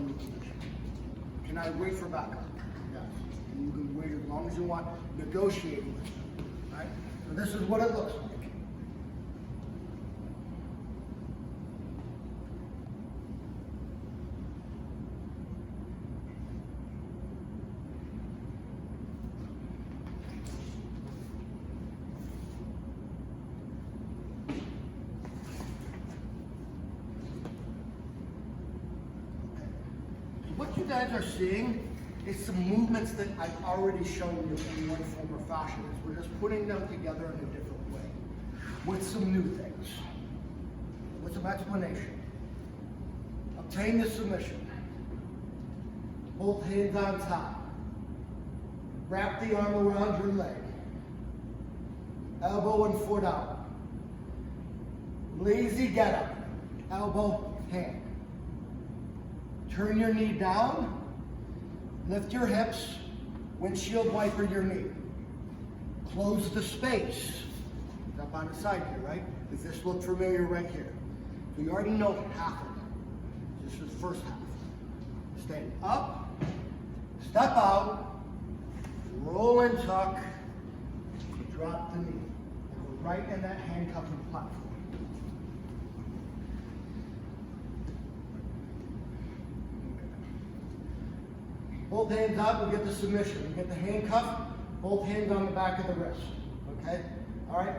from the position. Can I wait for backup? Yes. And you can wait as long as you want, negotiating with them. Right? So this is what it looks like. What you guys are seeing is some movements that I've already shown you in one form or fashion. We're just putting them together in a different way with some new things, with some explanation. Obtain the submission. Both hands on top. Wrap the arm around your leg. Elbow and foot out. Lazy get up. Elbow, hand. Turn your knee down, lift your hips, windshield wiper your knee. Close the space. Up on the side here, right? Does this look familiar right here? So you already know half of it. This is the first half. Stand up, step out, roll and tuck, drop the knee. And we're right in that handcuffing platform. Both hands up, we get the submission. We get the handcuff, both hands on the back of the wrist. Okay? All right?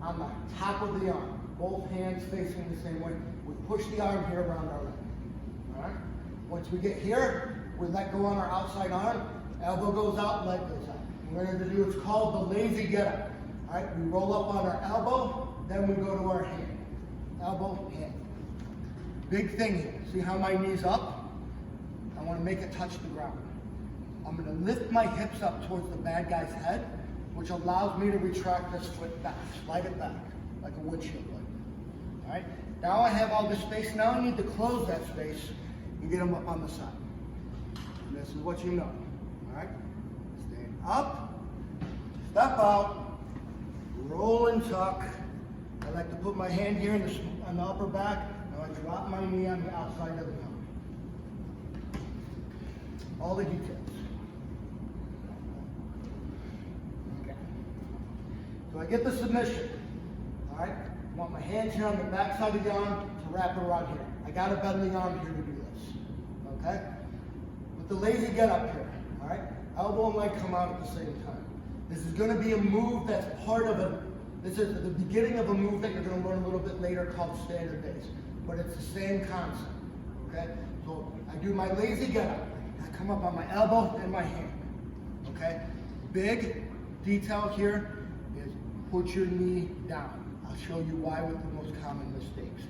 On the top of the arm. Both hands facing the same way. We push the arm here around our leg. All right? Once we get here, we let go on our outside arm. Elbow goes out, leg goes out. We're going to do what's called the lazy get up. All right? We roll up on our elbow, then we go to our hand. Elbow, hand. Big thing here. See how my knee's up? I want to make it touch the ground. I'm going to lift my hips up towards the bad guy's head, which allows me to retract this foot back, slide it back, like a windshield wiper. All right? Now I have all this space. Now I need to close that space and get them up on the side. And this is what you know. All right? Stand up, step out, roll and tuck. I like to put my hand here on the upper back, and I drop my knee on the outside of the arm. All the details. So I get the submission, all right? I want my hands here on the back side of the arm to wrap it around here. I got to bend the arm here to do this, okay? With the lazy get up here, all right? Elbow and leg come out at the same time. This is going to be a move that's part of this is the beginning of a move that you're going to learn a little bit later called standard days, but it's the same concept, okay? So I do my lazy get up. I come up on my elbow and my hand, okay? Big detail here is put your knee down. I'll show you why with the most common mistakes.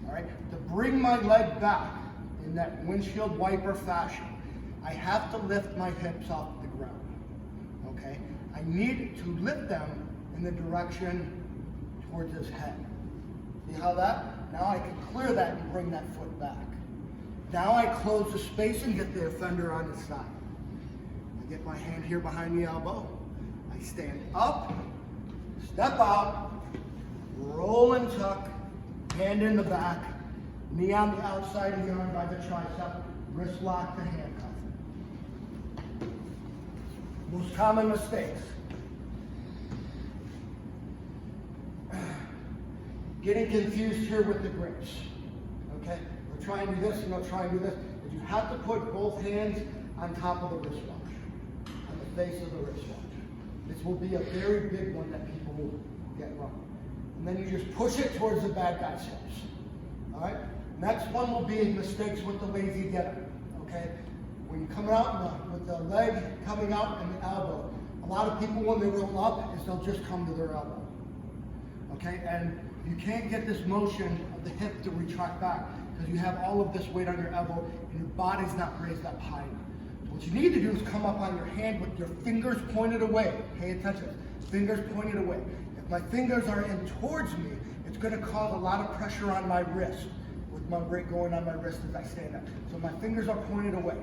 All right, to bring my leg back in that windshield wiper fashion, I have to lift my hips off the ground. Okay, I need to lift them in the direction towards his head. See how that? Now I can clear that and bring that foot back. Now I close the space and get the offender on his side. I get my hand here behind the elbow. I stand up, step out, roll and tuck, hand in the back, knee on the outside of the arm by the tricep, wrist lock the handcuff. Most common mistakes. Getting confused here with the grips. Okay? We're trying to do this and we're trying to do this. But you have to put both hands on top of the wristwatch, on the face of the wristwatch. This will be a very big one that people will get wrong. And then you just push it towards the bad guy's hips. All right? Next one will be mistakes with the lazy get-up. Okay? When you come out with the leg coming out and the elbow, a lot of people when they roll up is they'll just come to their elbow. Okay? And you can't get this motion of the hip to retract back because you have all of this weight on your elbow and your body's not raised up high enough. So what you need to do is come up on your hand with your fingers pointed away. Pay attention. Fingers pointed away. If my fingers are in towards me, it's going to cause a lot of pressure on my wrist with my weight going on my wrist as I stand up. So my fingers are pointed away.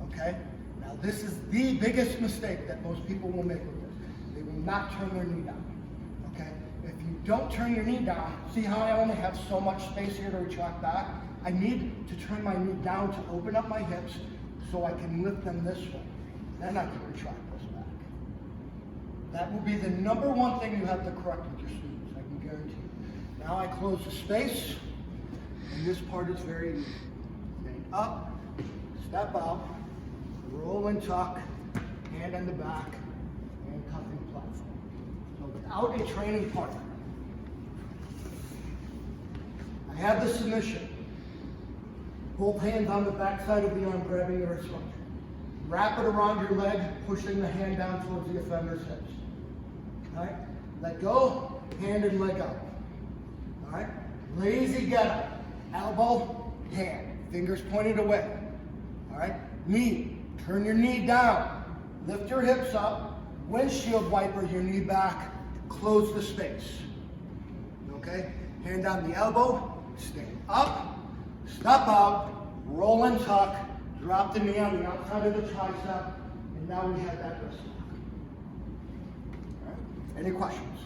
Okay? Now this is the biggest mistake that most people will make with this. They will not turn their knee down. Okay? If you don't turn your knee down, see how I only have so much space here to retract back? I need to turn my knee down to open up my hips so I can lift them this way. Then I can retract this back. That will be the number one thing you have to correct with your students, I can guarantee you. Now I close the space, and this part is very easy. Stand up, step out, roll and tuck, hand on the back, handcuffing platform. So without a training partner, I have the submission. Both hands on the back side of the arm, grabbing the wrist structure. Wrap it around your leg, pushing the hand down towards the offender's hips. All right? Let go, hand and leg up. All right? Lazy get up. Elbow, hand. Fingers pointed away. All right? Knee. Turn your knee down. Lift your hips up. Windshield wiper your knee back. Close the space. Okay? Hand on the elbow. Stand up. Step out. Roll and tuck. Drop the knee on the outside of the tricep. And now we have that wrist lock. All right? Any questions?